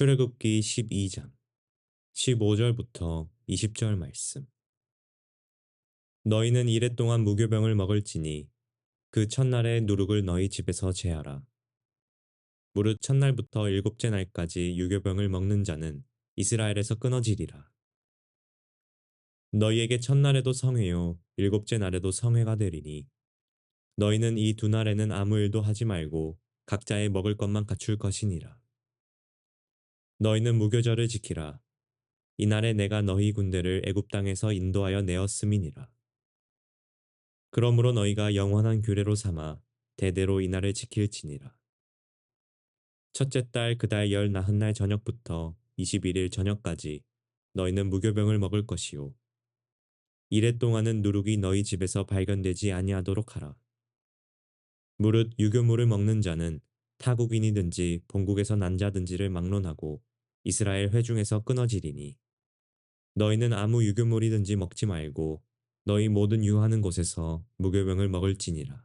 출애굽기 12장 15절부터 20절 말씀. 너희는 이레 동안 무교병을 먹을지니 그 첫날에 누룩을 너희 집에서 제하라. 무릇 첫날부터 일곱째 날까지 유교병을 먹는 자는 이스라엘에서 끊어지리라. 너희에게 첫날에도 성회요 일곱째 날에도 성회가 되리니 너희는 이 두 날에는 아무 일도 하지 말고 각자의 먹을 것만 갖출 것이니라. 너희는 무교절을 지키라. 이날에 내가 너희 군대를 애굽 땅에서 인도하여 내었음이니라. 그러므로 너희가 영원한 규례로 삼아 대대로 이날을 지킬지니라. 첫째 달 그 달 열 나흔 날 저녁부터 21일 저녁까지 너희는 무교병을 먹을 것이요 이레 동안은 누룩이 너희 집에서 발견되지 아니하도록 하라. 무릇 유교물을 먹는 자는 타국인이든지 본국에서 난 자든지를 막론하고 이스라엘 회중에서 끊어지리니 너희는 아무 유교물이든지 먹지 말고 너희 모든 유하는 곳에서 무교병을 먹을지니라.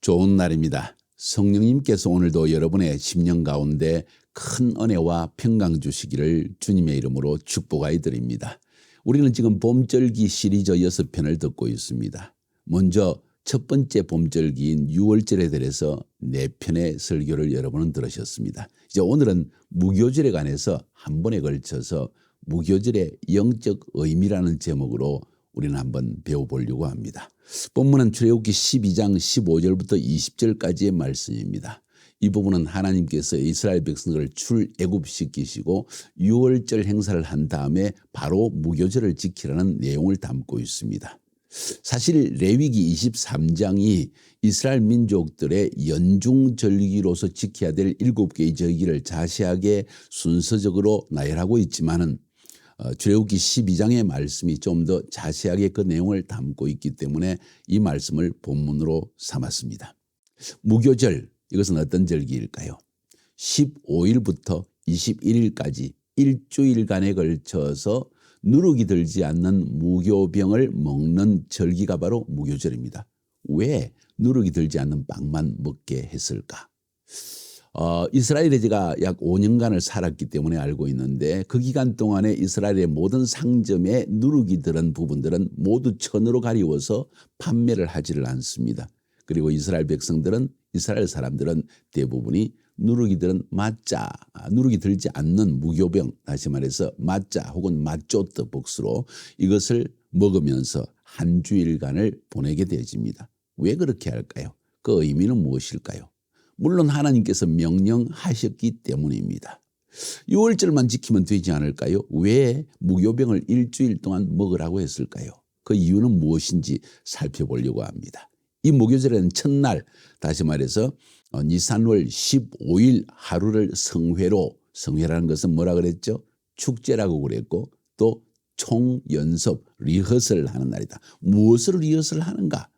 좋은 날입니다. 성령님께서 오늘도 여러분의 심령 가운데 큰 은혜와 평강 주시기를 주님의 이름으로 축복하여 드립니다. 우리는 지금 봄절기 시리즈 6편을 듣고 있습니다. 먼저 첫 번째 봄절기인 6월절에 대해서 4편의 설교를 여러분은 들으셨습니다. 이제 오늘은 무교절에 관해서 한 번에 걸쳐서 무교절의 영적 의미라는 제목으로 우리는 한번 배워보려고 합니다. 본문은 출애굽기 12장 15절부터 20절까지의 말씀입니다. 이 부분은 하나님께서 이스라엘 백성을 출애굽시키시고 6월절 행사를 한 다음에 바로 무교절을 지키라는 내용을 담고 있습니다. 사실 레위기 23장이 이스라엘 민족들의 연중절기로서 지켜야 될 7개의 절기를 자세하게 순서적으로 나열하고 있지만은 출애굽기 12장의 말씀이 좀 더 자세하게 그 내용을 담고 있기 때문에 이 말씀을 본문으로 삼았습니다. 무교절, 이것은 어떤 절기일까요? 15일부터 21일까지 일주일간에 걸쳐서 누룩이 들지 않는 무교병을 먹는 절기가 바로 무교절입니다. 왜 누룩이 들지 않는 빵만 먹게 했을까? 이스라엘에 제가 약 5년간을 살았기 때문에 알고 있는데 그 기간 동안에 이스라엘의 모든 상점에 누룩이 들은 부분들은 모두 천으로 가리워서 판매를 하지를 않습니다. 그리고 이스라엘 백성들은, 이스라엘 사람들은 대부분이 누룩이 들은 마짜, 누룩이 들지 않는 무교병, 다시 말해서 마짜 혹은 마쪼트 복수로 이것을 먹으면서 한 주일간을 보내게 되어집니다. 왜 그렇게 할까요? 그 의미는 무엇일까요? 물론 하나님께서 명령하셨기 때문입니다. 6월절만 지키면 되지 않을까요? 왜 무교병을 일주일 동안 먹으라고 했을까요? 그 이유는 무엇인지 살펴보려고 합니다. 이 무교절에는 첫날, 다시 말해서 니산월 15일 하루를 성회라는 것은 뭐라 그랬죠? 축제라고 그랬고 또 총연습, 리허설을 하는 날이다. 무엇을 리허설 하는가?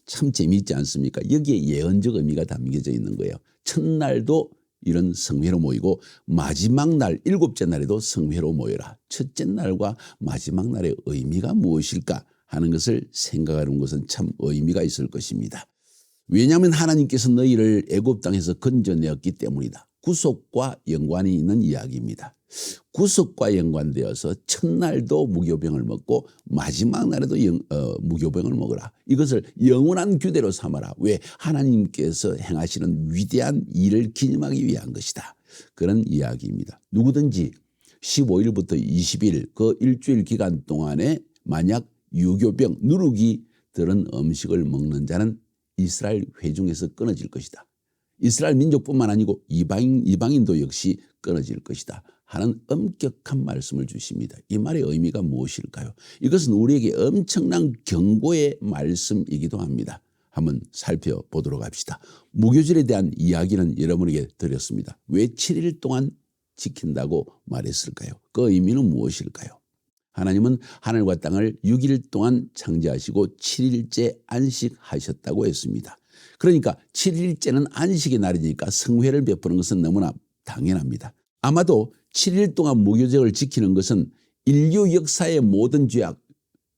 참 재미있지 않습니까? 여기에 예언적 의미가 담겨져 있는 거예요. 첫날도 이런 성회로 모이고 마지막 날, 7째 날에도 성회로 모여라. 첫째 날과 마지막 날의 의미가 무엇일까 하는 것을 생각하는 것은 참 의미가 있을 것입니다. 왜냐하면 하나님께서 너희를 애굽 땅에서 건져내었기 때문이다. 구속과 연관이 있는 이야기입니다. 구속과 연관되어서 첫날도 무교병을 먹고 마지막 날에도 무교병을 먹으라. 이것을 영원한 규례로 삼아라. 왜? 하나님께서 행하시는 위대한 일을 기념하기 위한 것이다. 그런 이야기입니다. 누구든지 15일부터 20일 그 일주일 기간 동안에 만약 유교병, 누룩이 들은 음식을 먹는 자는 이스라엘 회중에서 끊어질 것이다. 이스라엘 민족뿐만 아니고 이방인도 역시 끊어질 것이다 하는 엄격한 말씀을 주십니다. 이 말의 의미가 무엇일까요? 이것은 우리에게 엄청난 경고의 말씀이기도 합니다. 한번 살펴보도록 합시다. 무교절에 대한 이야기는 여러분에게 드렸습니다. 왜 7일 동안 지킨다고 말했을까요? 그 의미는 무엇일까요? 하나님은 하늘과 땅을 6일 동안 창조하시고 7일째 안식하셨다고 했습니다. 그러니까 7일째는 안식의 날이니까 성회를 베푸는 것은 너무나 당연합니다. 아마도 7일 동안 무교절을 지키는 것은 인류 역사의 모든 죄악,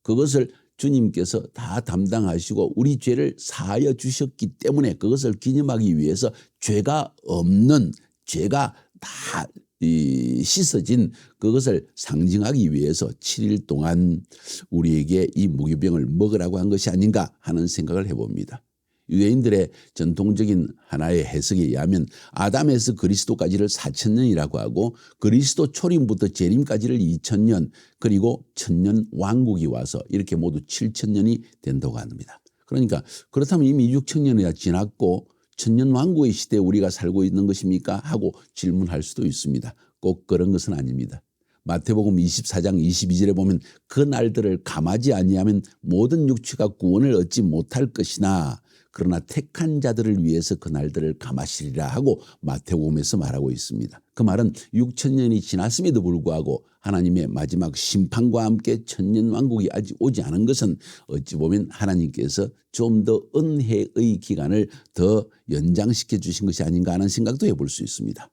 그것을 주님께서 다 담당하시고 우리 죄를 사하여 주셨기 때문에 그것을 기념하기 위해서 죄가 없는, 죄가 다 씻어진 그것을 상징하기 위해서 7일 동안 우리에게 이 무교병을 먹으라고 한 것이 아닌가 하는 생각을 해봅니다. 유대인들의 전통적인 하나의 해석에 의하면 아담에서 그리스도까지를 4,000년이라고 하고 그리스도 초림부터 재림까지를 2,000년, 그리고 1,000년 왕국이 와서 이렇게 모두 7,000년이 된다고 합니다. 그러니까 그렇다면 이미 6,000년이나 지났고 1,000년 왕국의 시대에 우리가 살고 있는 것입니까? 하고 질문할 수도 있습니다. 꼭 그런 것은 아닙니다. 마태복음 24장 22절에 보면 그 날들을 감하지 아니하면 모든 육체가 구원을 얻지 못할 것이나 그러나 택한 자들을 위해서 그 날들을 감하시리라 하고 마태복음에서 말하고 있습니다. 그 말은 6,000년이 지났음에도 불구하고 하나님의 마지막 심판과 함께 1,000년 왕국이 아직 오지 않은 것은 어찌 보면 하나님께서 좀 더 은혜의 기간을 더 연장시켜 주신 것이 아닌가 하는 생각도 해볼 수 있습니다.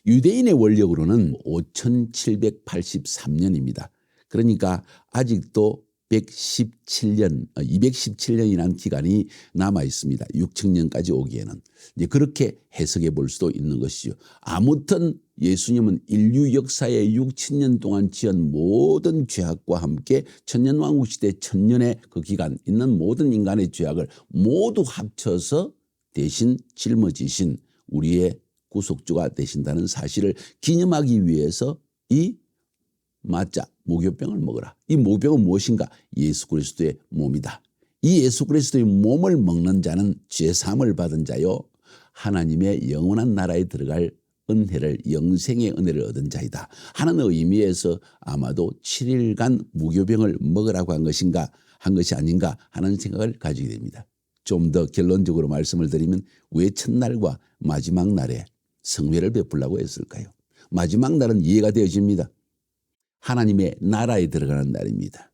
유대인의 원력으로는 5,783년입니다. 그러니까 아직도 217년이라는 기간이 남아 있습니다. 6,000년까지 오기에는. 이제 그렇게 해석해 볼 수도 있는 것이죠. 아무튼 예수님은 인류 역사에 6,000년 동안 지은 모든 죄악과 함께 천년왕국 시대 1,000년의 그 기간 있는 모든 인간의 죄악을 모두 합쳐서 대신 짊어지신 우리의 구속주가 되신다는 사실을 기념하기 위해서 이 맞자 무교병을 먹어라. 이 무교병은 무엇인가? 예수 그리스도의 몸이다. 이 예수 그리스도의 몸을 먹는 자는 죄사함을 받은 자요 하나님의 영원한 나라에 들어갈 은혜를, 영생의 은혜를 얻은 자이다 하는 의미에서 아마도 7일간 무교병을 먹으라고 한 것이 아닌가 하는 생각을 가지게 됩니다. 좀 더 결론적으로 말씀을 드리면 왜 첫날과 마지막 날에 성회를 베풀라고 했을까요? 마지막 날은 이해가 되어집니다. 하나님의 나라에 들어가는 날입니다.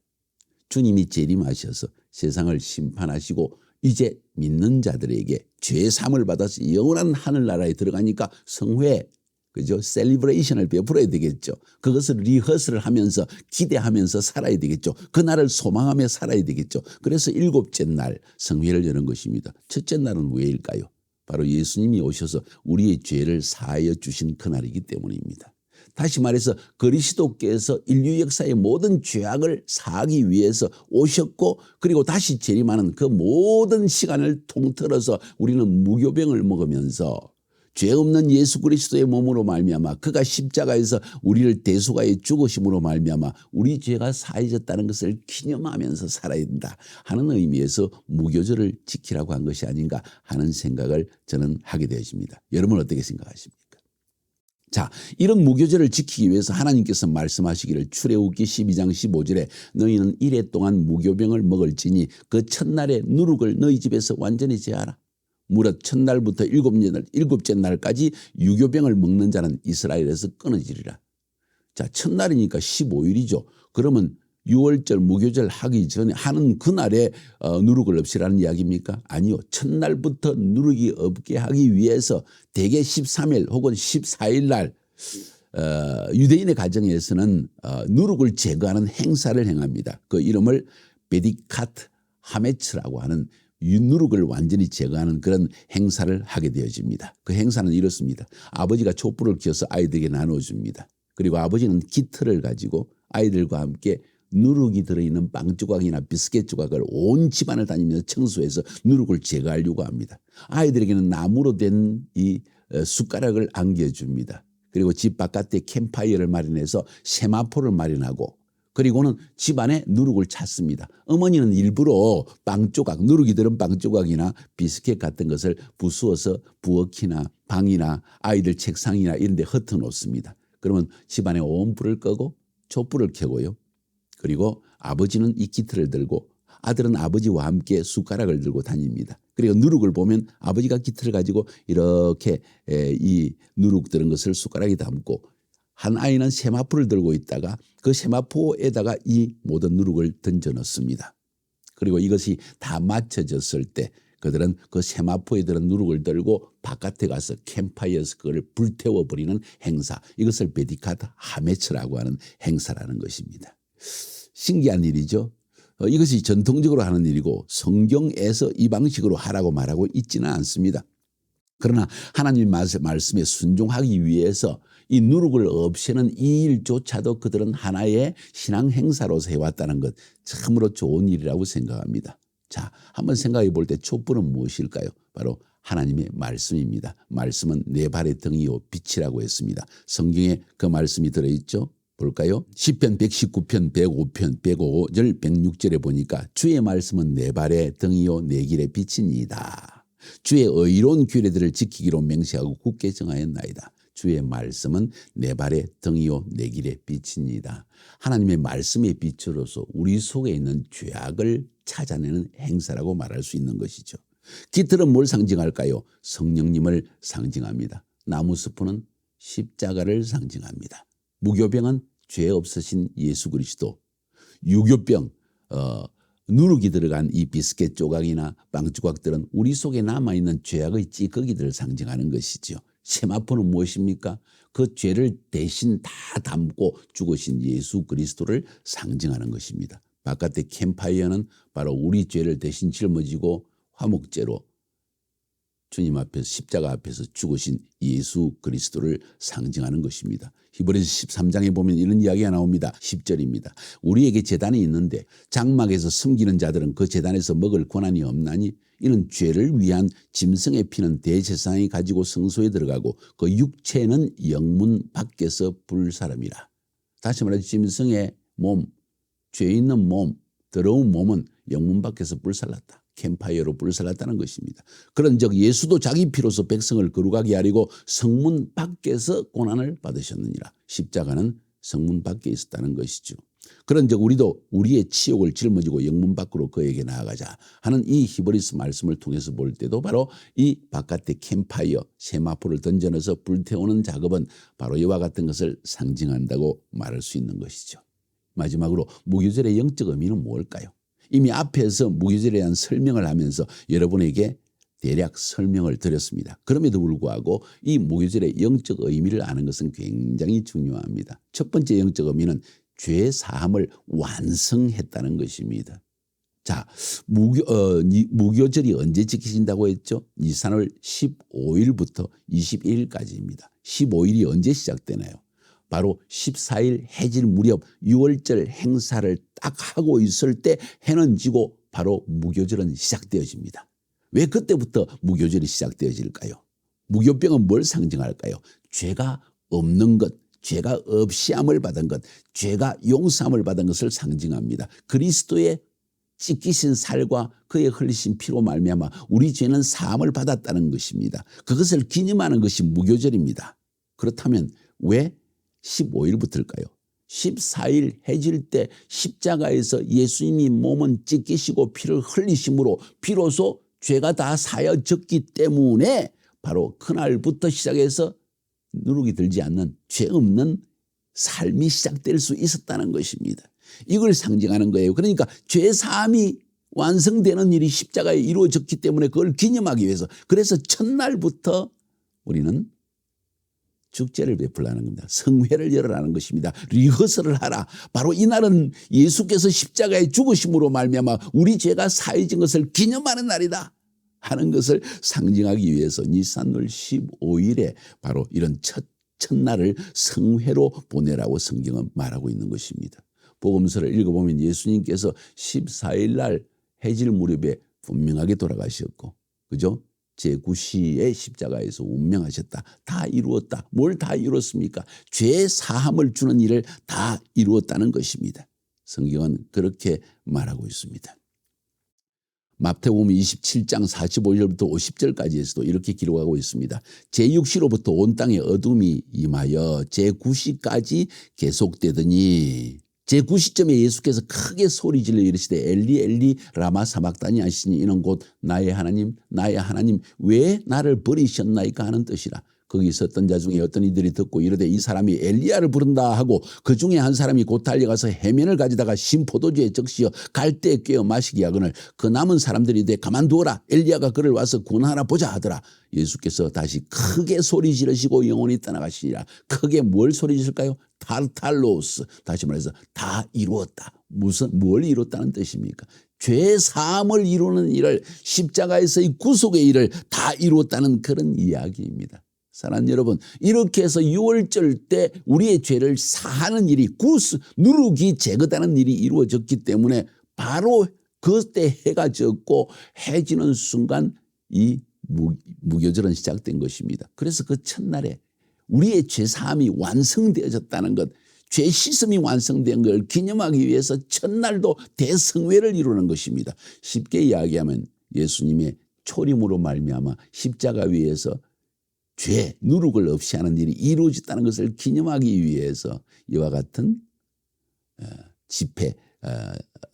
주님이 재림하셔서 세상을 심판하시고 이제 믿는 자들에게 죄 사함을 받아서 영원한 하늘나라에 들어가니까 성회, 그죠? 셀리브레이션을 베풀어야 되겠죠. 그것을 리허설을 하면서 기대하면서 살아야 되겠죠. 그날을 소망하며 살아야 되겠죠. 그래서 7째 날 성회를 여는 것입니다. 첫째 날은 왜일까요? 바로 예수님이 오셔서 우리의 죄를 사하여 주신 그날이기 때문입니다. 다시 말해서 그리스도께서 인류 역사의 모든 죄악을 사하기 위해서 오셨고 그리고 다시 재림하는 그 모든 시간을 통틀어서 우리는 무교병을 먹으면서 죄 없는 예수 그리스도의 몸으로 말미암아 그가 십자가에서 우리를 대속하여 죽으심으로 말미암아 우리 죄가 사해졌다는 것을 기념하면서 살아야 된다 하는 의미에서 무교절을 지키라고 한 것이 아닌가 하는 생각을 저는 하게 되어집니다. 여러분 어떻게 생각하십니까? 자, 이런 무교절을 지키기 위해서 하나님께서 말씀하시기를 출애굽기 12장 15절에 너희는 이레 동안 무교병을 먹을지니 그 첫날에 누룩을 너희 집에서 완전히 제하라. 무릇 첫날부터 7째 날까지 유교병을 먹는 자는 이스라엘에서 끊어지리라. 자, 첫날이니까 15일이죠. 그러면 6월절 무교절 하기 전에 하는 그날에 누룩을 없이라는 이야기입니까? 아니요. 첫날부터 누룩이 없게 하기 위해서 대개 13일 혹은 14일 날 유대인의 가정에서는 누룩을 제거하는 행사를 행합니다. 그 이름을 베디카트 하메츠라고 하는 누룩을 완전히 제거하는 그런 행사를 하게 되어집니다. 그 행사는 이렇습니다. 아버지가 촛불을 켜서 아이들에게 나눠줍니다. 그리고 아버지는 기틀을 가지고 아이들과 함께 누룩이 들어있는 빵 조각이나 비스켓 조각을 온 집안을 다니면서 청소해서 누룩을 제거하려고 합니다. 아이들에게는 나무로 된 이 숟가락을 안겨줍니다. 그리고 집 바깥에 캠파이어를 마련해서 세마포를 마련하고 그리고는 집안에 누룩을 찾습니다. 어머니는 일부러 빵 조각, 누룩이 들은 빵 조각이나 비스켓 같은 것을 부수어서 부엌이나 방이나 아이들 책상이나 이런 데 흩어 놓습니다. 그러면 집안에 온 불을 끄고 촛불을 켜고요. 그리고 아버지는 이 기틀을 들고 아들은 아버지와 함께 숟가락을 들고 다닙니다. 그리고 누룩을 보면 아버지가 기틀을 가지고 이렇게 이 누룩 들은 것을 숟가락에 담고 한 아이는 세마포를 들고 있다가 그 세마포에다가 이 모든 누룩을 던져 넣습니다. 그리고 이것이 다 맞춰졌을 때 그들은 그 세마포에 들은 누룩을 들고 바깥에 가서 캠파이어에서 그걸 불태워버리는 행사, 이것을 베디카트 하메츠라고 하는 행사라는 것입니다. 신기한 일이죠. 이것이 전통적으로 하는 일이고 성경에서 이 방식으로 하라고 말하고 있지는 않습니다. 그러나 하나님 말씀에 순종하기 위해서 이 누룩을 없애는 이 일조차도 그들은 하나의 신앙 행사로서 해왔다는 것, 참으로 좋은 일이라고 생각합니다. 자, 한번 생각해 볼 때 촛불은 무엇일까요? 바로 하나님의 말씀입니다. 말씀은 내 발의 등이요 빛이라고 했습니다. 성경에 그 말씀이 들어있죠? 볼까요? 시편 119편 105편 105절 106절에 보니까 주의 말씀은 내 발의 등이요 내 길의 빛이니이다. 주의 의로운 규례들을 지키기로 맹세하고 굳게 정하였나이다. 주의 말씀은 내 발의 등이요 내 길의 빛이니이다. 하나님의 말씀의 빛으로서 우리 속에 있는 죄악을 찾아내는 행사라고 말할 수 있는 것이죠. 깃털은 뭘 상징할까요? 성령님을 상징합니다. 나무스프는 십자가를 상징합니다. 무교병은 죄 없으신 예수 그리스도, 유교병, 누룩이 들어간 이 비스켓 조각이나 빵 조각들은 우리 속에 남아있는 죄악의 찌꺼기들을 상징하는 것이죠. 세마포는 무엇입니까? 그 죄를 대신 다 담고 죽으신 예수 그리스도를 상징하는 것입니다. 바깥의 캠파이어는 바로 우리 죄를 대신 짊어지고 화목제로 주님 앞에서 십자가 앞에서 죽으신 예수 그리스도를 상징하는 것입니다. 히브리서 13장에 보면 이런 이야기가 나옵니다. 10절입니다. 우리에게 제단이 있는데 장막에서 숨기는 자들은 그 제단에서 먹을 권한이 없나니 이는 죄를 위한 짐승의 피는 대제사장이 가지고 성소에 들어가고 그 육체는 영문 밖에서 불사름이라. 다시 말해 짐승의 몸, 죄 있는 몸, 더러운 몸은 영문 밖에서 불살랐다. 캠파이어로 불살랐다는 것입니다. 그런즉 예수도 자기 피로서 백성을 거룩하게 하리고 성문 밖에서 고난을 받으셨느니라. 십자가는 성문 밖에 있었다는 것이죠. 그런즉 우리도 우리의 치욕을 짊어지고 영문 밖으로 그에게 나아가자 하는 이 히브리서 말씀을 통해서 볼 때도 바로 이 바깥의 캠파이어, 세마포를 던져넣어서 불태우는 작업은 바로 이와 같은 것을 상징한다고 말할 수 있는 것이죠. 마지막으로 무교절의 영적 의미는 무엇일까요? 이미 앞에서 무교절에 대한 설명을 하면서 여러분에게 대략 설명을 드렸습니다. 그럼에도 불구하고 이 무교절의 영적 의미를 아는 것은 굉장히 중요합니다. 첫 번째 영적 의미는 죄 사함을 완성했다는 것입니다. 자, 무교절이 언제 지키신다고 했죠? 니산월 15일부터 21일까지입니다. 15일이 언제 시작되나요? 바로 14일 해질 무렵 6월절 행사를 딱 하고 있을 때 해는 지고 바로 무교절은 시작되어집니다. 왜 그때부터 무교절이 시작되어질까요? 무교병은 뭘 상징할까요? 죄가 없는 것, 죄가 없이 함을 받은 것, 죄가 용서함을 받은 것을 상징합니다. 그리스도의 찢기신 살과 그의 흘리신 피로 말미암아 우리 죄는 사함을 받았다는 것입니다. 그것을 기념하는 것이 무교절입니다. 그렇다면 왜 15일부터일까요? 14일 해질 때 십자가에서 예수님이 몸은 찢기시고 피를 흘리심으로 비로소 죄가 다 사여졌기 때문에 바로 그날부터 시작해서 누룩이 들지 않는 죄 없는 삶이 시작될 수 있었다는 것입니다. 이걸 상징하는 거예요. 그러니까 죄 사함이 완성되는 일이 십자가에 이루어졌기 때문에 그걸 기념하기 위해서, 그래서 첫날부터 우리는 축제를 베풀라는 겁니다. 성회를 열어라는 것입니다. 리허설을 하라. 바로 이날은 예수께서 십자가에 죽으심으로 말미암아 우리 죄가 사해진 것을 기념하는 날이다 하는 것을 상징하기 위해서 니산월 15일에 바로 이런 첫날을 성회로 보내라고 성경은 말하고 있는 것입니다. 복음서를 읽어보면 예수님께서 14일 날 해질 무렵에 분명하게 돌아가셨고, 그죠? 제9시에 십자가에서 운명하셨다. 다 이루었다. 뭘 다 이루었습니까? 죄 사함을 주는 일을 다 이루었다는 것입니다. 성경은 그렇게 말하고 있습니다. 마태복음 27장 45절부터 50절까지에서도 이렇게 기록하고 있습니다. 제6시로부터 온 땅에 어둠이 임하여 제9시까지 계속되더니 제9시점에 예수께서 크게 소리질러 이르시되 엘리 엘리 라마 사박다니 하시니 이는 곧 나의 하나님 나의 하나님 왜 나를 버리셨나이까 하는 뜻이라. 거기 있었던 자 중에 어떤 이들이 듣고 이르되 이 사람이 엘리야를 부른다 하고 그 중에 한 사람이 곧 달려가서 해면을 가지다가 신 포도주에 적시어 갈대에 꿰어 마시게 하거늘 그 남은 사람들이 이르되 가만두어라 엘리야가 그를 와서 구원하나 보자 하더라. 예수께서 다시 크게 소리 지르시고 영원히 떠나가시니라. 크게 뭘 소리 지를까요? 타르탈로스. 다시 말해서 다 이루었다. 뭘 이뤘다는 뜻입니까? 죄 사함을 이루는 일을 십자가에서의 구속의 일을 다 이루었다는 그런 이야기입니다. 사랑하는 여러분, 이렇게 해서 6월절 때 우리의 죄를 사하는 일이 누룩이 제거되는 일이 이루어졌기 때문에 바로 그때 해가 졌고 해 지는 순간 이 무교절은 시작된 것입니다. 그래서 그 첫날에 우리의 죄 사함이 완성되어졌다는 것, 죄 씻음이 완성된 걸 기념하기 위해서 첫날도 대성회를 이루는 것입니다. 쉽게 이야기하면 예수님의 초림으로 말미암아 십자가 위에서 죄, 누룩을 없이 하는 일이 이루어졌다는 것을 기념하기 위해서 이와 같은 집회,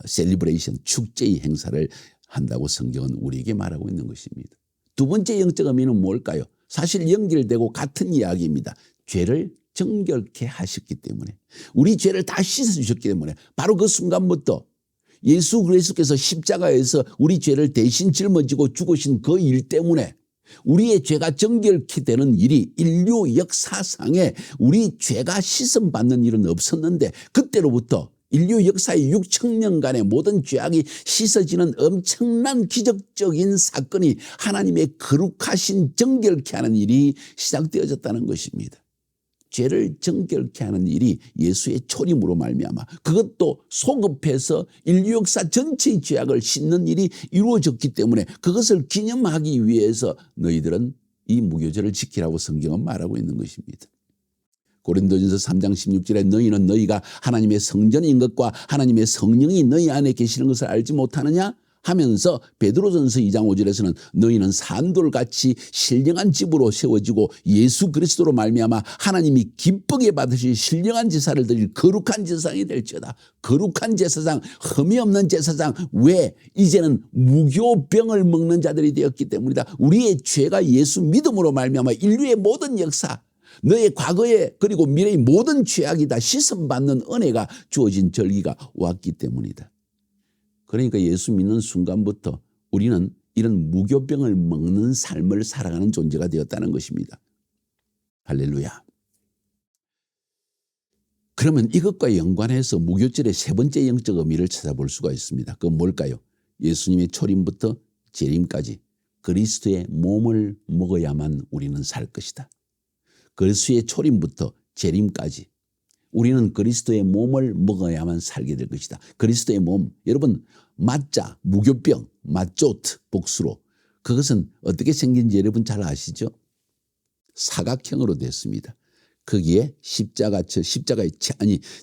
셀리브레이션, 축제의 행사를 한다고 성경은 우리에게 말하고 있는 것입니다. 두 번째 영적 의미는 뭘까요? 사실 연결되고 같은 이야기입니다. 죄를 정결케 하셨기 때문에, 우리 죄를 다 씻어주셨기 때문에 바로 그 순간부터 예수 그리스도께서 십자가에서 우리 죄를 대신 짊어지고 죽으신 그 일 때문에 우리의 죄가 정결케 되는 일이 인류 역사상에 우리 죄가 씻음받는 일은 없었는데 그때로부터 인류 역사의 6,000년간의 모든 죄악이 씻어지는 엄청난 기적적인 사건이 하나님의 거룩하신 정결케 하는 일이 시작되어졌다는 것입니다. 죄를 정결케 하는 일이 예수의 초림으로 말미암아 그것도 소급해서 인류 역사 전체의 죄악을 씻는 일이 이루어졌기 때문에 그것을 기념하기 위해서 너희들은 이 무교절을 지키라고 성경은 말하고 있는 것입니다. 고린도전서 3장 16절에 너희는 너희가 하나님의 성전인 것과 하나님의 성령이 너희 안에 계시는 것을 알지 못하느냐 하면서 베드로전서 2장 5절에서는 너희는 산돌같이 신령한 집으로 세워지고 예수 그리스도로 말미암아 하나님이 기쁘게 받으실 신령한 제사를 드릴 거룩한 제사장이 될지어다. 거룩한 제사장, 흠이 없는 제사장. 왜? 이제는 무교병을 먹는 자들이 되었기 때문이다. 우리의 죄가 예수 믿음으로 말미암아 인류의 모든 역사, 너의 과거에 그리고 미래의 모든 죄악이 다 씻음받는 은혜가 주어진 절기가 왔기 때문이다. 그러니까 예수 믿는 순간부터 우리는 이런 무교병을 먹는 삶을 살아가는 존재가 되었다는 것입니다. 할렐루야. 그러면 이것과 연관해서 무교절의 세 번째 영적 의미를 찾아볼 수가 있습니다. 그건 뭘까요? 예수님의 초림부터 재림까지 그리스도의 몸을 먹어야만 우리는 살 것이다. 그리스도의 초림부터 재림까지 우리는 그리스도의 몸을 먹어야만 살게 될 것이다. 그리스도의 몸, 여러분 맞자, 무교병, 맞조트 복수로 그것은 어떻게 생긴지 여러분 잘 아시죠? 사각형으로 됐습니다. 거기에 십자가에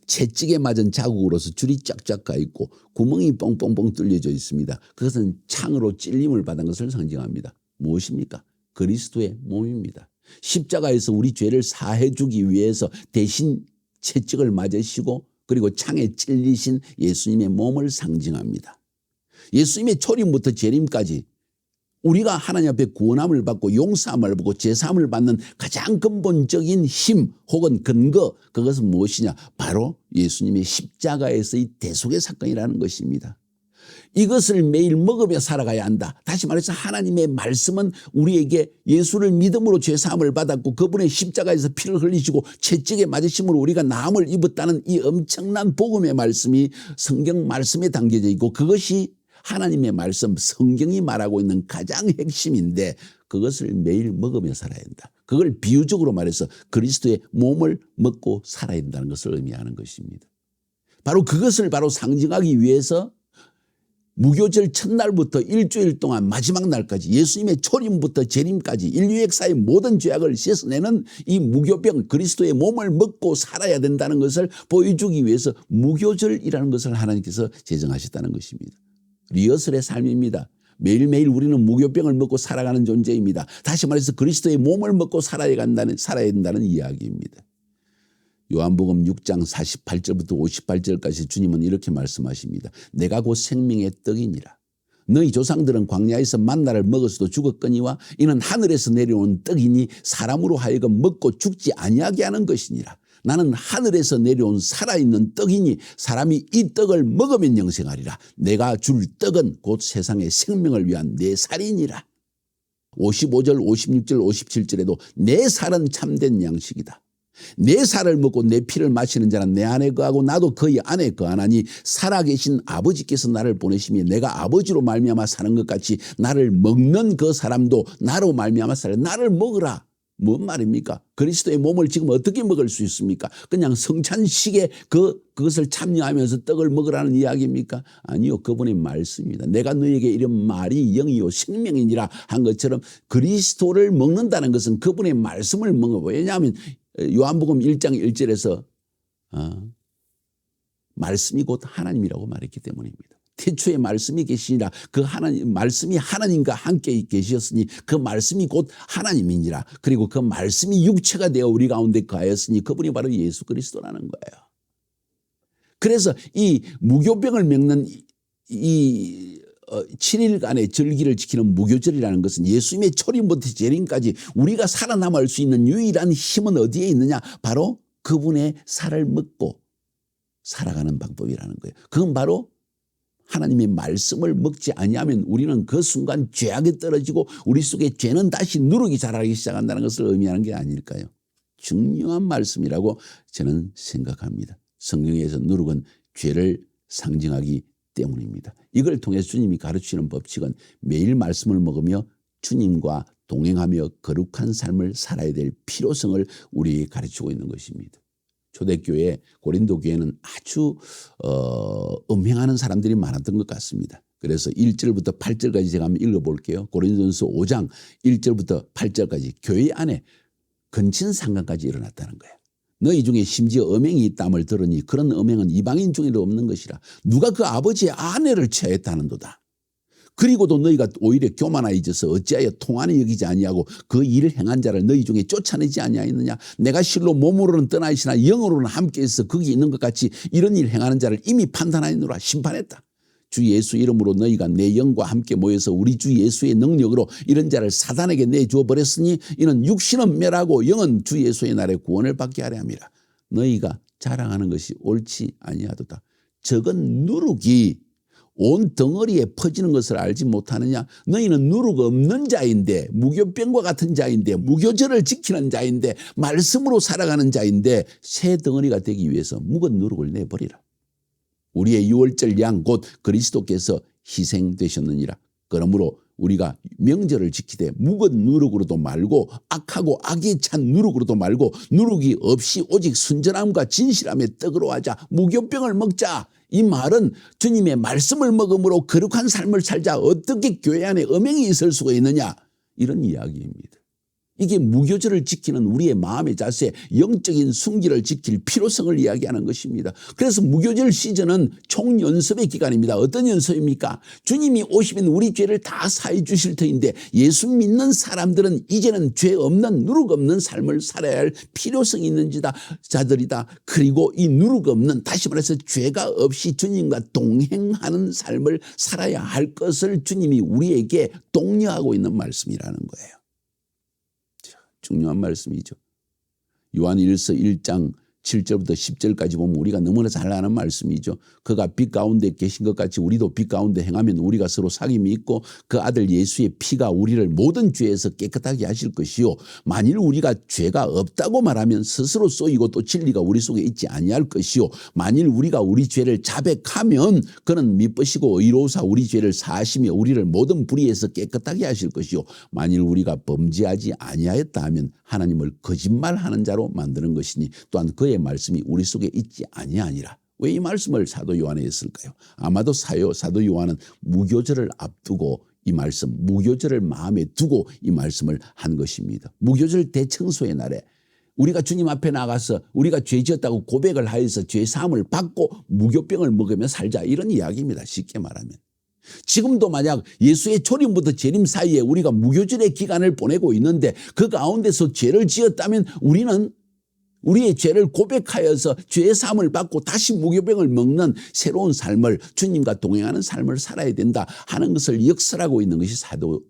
채찍에 맞은 자국으로서 줄이 쫙쫙 가 있고 구멍이 뻥뻥뻥 뚫려져 있습니다. 그것은 창으로 찔림을 받은 것을 상징합니다. 무엇입니까? 그리스도의 몸입니다. 십자가에서 우리 죄를 사해 주기 위해서 대신 채찍을 맞으시고 그리고 창에 찔리신 예수님의 몸을 상징합니다. 예수님의 초림부터 재림까지 우리가 하나님 앞에 구원함을 받고 용서함을 받고 제사함을 받는 가장 근본적인 힘 혹은 근거, 그것은 무엇이냐? 바로 예수님의 십자가에서의 대속의 사건이라는 것입니다. 이것을 매일 먹으며 살아가야 한다. 다시 말해서 하나님의 말씀은 우리에게 예수를 믿음으로 죄사함을 받았고 그분의 십자가에서 피를 흘리시고 채찍에 맞으심으로 우리가 나음을 입었다는 이 엄청난 복음의 말씀이 성경 말씀에 담겨져 있고 그것이 하나님의 말씀, 성경이 말하고 있는 가장 핵심인데 그것을 매일 먹으며 살아야 한다. 그걸 비유적으로 말해서 그리스도의 몸을 먹고 살아야 한다는 것을 의미하는 것입니다. 바로 그것을 바로 상징하기 위해서 무교절 첫날부터 일주일 동안 마지막 날까지 예수님의 초림부터 재림까지 인류 역사의 모든 죄악을 씻어내는 이 무교병 그리스도의 몸을 먹고 살아야 된다는 것을 보여주기 위해서 무교절이라는 것을 하나님께서 제정하셨다는 것입니다. 리허설의 삶입니다. 매일매일 우리는 무교병을 먹고 살아가는 존재입니다. 다시 말해서 그리스도의 몸을 먹고 살아야 된다는 이야기입니다. 요한복음 6장 48절부터 58절까지 주님은 이렇게 말씀하십니다. 내가 곧 생명의 떡이니라. 너희 조상들은 광야에서 만나를 먹어서도 죽었거니와 이는 하늘에서 내려온 떡이니 사람으로 하여금 먹고 죽지 아니하게 하는 것이니라. 나는 하늘에서 내려온 살아있는 떡이니 사람이 이 떡을 먹으면 영생하리라. 내가 줄 떡은 곧 세상의 생명을 위한 내 살이니라. 55절, 56절, 57절에도 내 살은 참된 양식이다. 내 살을 먹고 내 피를 마시는 자는 내 안에 거하고 나도 그의 안에 거하나니 살아계신 아버지께서 나를 보내시며 내가 아버지로 말미암아 사는 것 같이 나를 먹는 그 사람도 나로 말미암아 살아. 나를 먹으라. 뭔 말입니까? 그리스도의 몸을 지금 어떻게 먹을 수 있습니까? 그냥 성찬식에 그것을 참여하면서 떡을 먹으라는 이야기입니까? 아니요. 그분의 말씀입니다. 내가 너에게 이런 말이 영이요 생명이니라 한 것처럼 그리스도를 먹는다는 것은 그분의 말씀을 먹어. 왜냐하면 요한복음 1장 1절에서 말씀이 곧 하나님이라고 말했기 때문입니다. 태초에 말씀이 계시니라. 그 하나님, 말씀이 하나님과 함께 계셨으니 그 말씀이 곧 하나님이니라. 그리고 그 말씀이 육체가 되어 우리 가운데 거하였으니 그분이 바로 예수 그리스도라는 거예요. 그래서 이 무교병을 먹는 이 7일간의 절기를 지키는 무교절이라는 것은 예수님의 초림부터 재림까지 우리가 살아남을 수 있는 유일한 힘은 어디에 있느냐? 바로 그분의 살을 먹고 살아가는 방법이라는 거예요. 그건 바로 하나님의 말씀을 먹지 아니하면 우리는 그 순간 죄악에 떨어지고 우리 속에 죄는 다시 누르기 자라기 시작한다는 것을 의미하는 게 아닐까요? 중요한 말씀이라고 저는 생각합니다. 성경에서 누룩은 죄를 상징하기 때문입니다. 이걸 통해서 주님이 가르치는 법칙은 매일 말씀을 먹으며 주님과 동행하며 거룩한 삶을 살아야 될 필요성을 우리에게 가르치고 있는 것입니다. 초대교회 고린도 교회는 아주 음행하는 사람들이 많았던 것 같습니다. 그래서 1절부터 8절까지 제가 한번 읽어볼게요. 고린도전서 5장 1절부터 8절까지 교회 안에 근친상간까지 일어났다는 거예요. 너희 중에 심지어 음행이 있다함을 들으니 그런 음행은 이방인 중에도 없는 것이라. 누가 그 아버지의 아내를 취하였다는도다. 그리고도 너희가 오히려 교만하여져서 어찌하여 통안히 여기지 아니하고 그 일을 행한 자를 너희 중에 쫓아내지 아니하였느냐. 내가 실로 몸으로는 떠나 있으나 영으로는 함께 있어 거기 있는 것 같이 이런 일 행하는 자를 이미 판단하였노라. 심판했다. 주 예수 이름으로 너희가 내 영과 함께 모여서 우리 주 예수의 능력으로 이런 자를 사단에게 내주어 버렸으니 이는 육신은 멸하고 영은 주 예수의 날에 구원을 받게 하려 함이라. 너희가 자랑하는 것이 옳지 아니하도다. 적은 누룩이 온 덩어리에 퍼지는 것을 알지 못하느냐. 너희는 누룩 없는 자인데 무교병과 같은 자인데 무교절을 지키는 자인데 말씀으로 살아가는 자인데 새 덩어리가 되기 위해서 묵은 누룩을 내버리라. 우리의 유월절 양 곧 그리스도께서 희생되셨느니라. 그러므로 우리가 명절을 지키되 묵은 누룩으로도 말고 악하고 악에 찬 누룩으로도 말고 누룩이 없이 오직 순전함과 진실함의 떡으로 하자. 무교병을 먹자. 이 말은 주님의 말씀을 먹음으로 거룩한 삶을 살자. 어떻게 교회 안에 음행이 있을 수가 있느냐. 이런 이야기입니다. 이게 무교절을 지키는 우리의 마음의 자세, 영적인 순기를 지킬 필요성을 이야기하는 것입니다. 그래서 무교절 시즌은 총연습의 기간입니다. 어떤 연습입니까? 주님이 오시면 우리 죄를 다 사해 주실 터인데 예수 믿는 사람들은 이제는 죄 없는 누룩 없는 삶을 살아야 할 필요성이 있는 자들이다. 그리고 이 누룩 없는, 다시 말해서 죄가 없이 주님과 동행하는 삶을 살아야 할 것을 주님이 우리에게 독려하고 있는 말씀이라는 거예요. 중요한 말씀이죠. 요한일서 1장 7절부터 10절까지 보면 우리가 너무나 잘 아는 말씀이죠. 그가 빛 가운데 계신 것 같이 우리도 빛 가운데 행하면 우리가 서로 사귐이 있고 그 아들 예수의 피가 우리를 모든 죄에서 깨끗하게 하실 것이요. 만일 우리가 죄가 없다고 말하면 스스로 쏘이고 또 진리가 우리 속에 있지 아니할 것이요. 만일 우리가 우리 죄를 자백하면 그는 미쁘시고 의로우사 우리 죄를 사하시며 우리를 모든 불의에서 깨끗하게 하실 것이요. 만일 우리가 범죄하지 아니하였다 하면 하나님을 거짓말하는 자로 만드는 것이니 또한 그의 말씀이 우리 속에 있지 아니하니라. 왜 이 말씀을 사도 요한에 했을까요? 아마도 사도 요한은 무교절을 앞두고 이 말씀, 무교절을 마음에 두고 이 말씀을 한 것입니다. 무교절 대청소의 날에 우리가 주님 앞에 나가서 우리가 죄 지었다고 고백을 하여서 죄 사함을 받고 무교병을 먹으며 살자, 이런 이야기입니다. 쉽게 말하면. 지금도 만약 예수의 초림부터 재림 사이에 우리가 무교절의 기간을 보내고 있는데 그 가운데서 죄를 지었다면 우리는 우리의 죄를 고백하여서 죄의 사함을 받고 다시 무교병을 먹는 새로운 삶을 주님과 동행하는 삶을 살아야 된다 하는 것을 역설하고 있는 것이 사도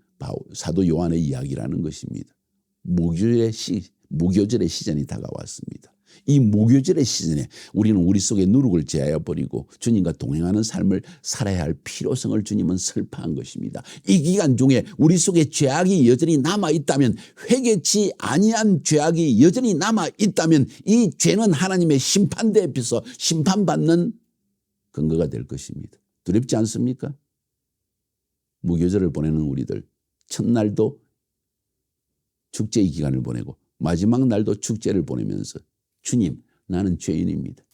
요한의 이야기라는 것입니다. 무교절의 시즌이 다가왔습니다. 이 무교절의 시즌에 우리는 우리 속에 누룩을 제하여 버리고 주님과 동행하는 삶을 살아야 할 필요성을 주님은 설파한 것입니다. 이 기간 중에 우리 속에 죄악이 여전히 남아있다면, 회개치 아니한 죄악이 여전히 남아있다면 이 죄는 하나님의 심판대 앞에서 심판받는 근거가 될 것입니다. 두렵지 않습니까? 무교절을 보내는 우리들, 첫날도 축제의 기간을 보내고 마지막 날도 축제를 보내면서 주님, 나는 죄인입니다.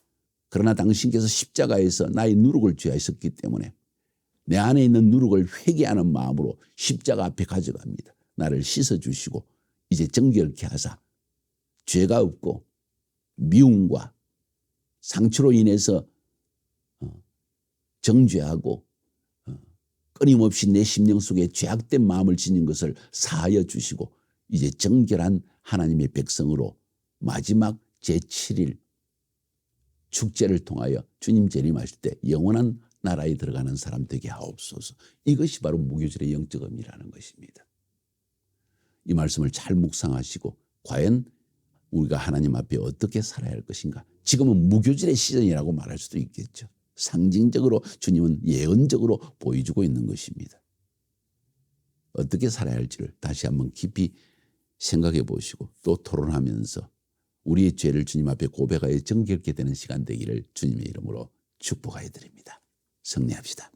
그러나 당신께서 십자가에서 나의 누룩을 죄하셨기 때문에 내 안에 있는 누룩을 회개하는 마음으로 십자가 앞에 가져갑니다. 나를 씻어주시고 이제 정결케 하사 죄가 없고 미움과 상처로 인해서 정죄하고 끊임없이 내 심령 속에 죄악된 마음을 지닌 것을 사하여 주시고 이제 정결한 하나님의 백성으로 마지막 제7일 축제를 통하여 주님 재림하실 때 영원한 나라에 들어가는 사람 되게 하옵소서. 이것이 바로 무교절의 영적 의미라는 것입니다. 이 말씀을 잘 묵상하시고 과연 우리가 하나님 앞에 어떻게 살아야 할 것인가. 지금은 무교절의 시즌이라고 말할 수도 있겠죠. 상징적으로 주님은 예언적으로 보여주고 있는 것입니다. 어떻게 살아야 할지를 다시 한번 깊이 생각해 보시고 또 토론하면서 우리의 죄를 주님 앞에 고백하여 정결케 되는 시간 되기를 주님의 이름으로 축복하여 드립니다. 승리합시다.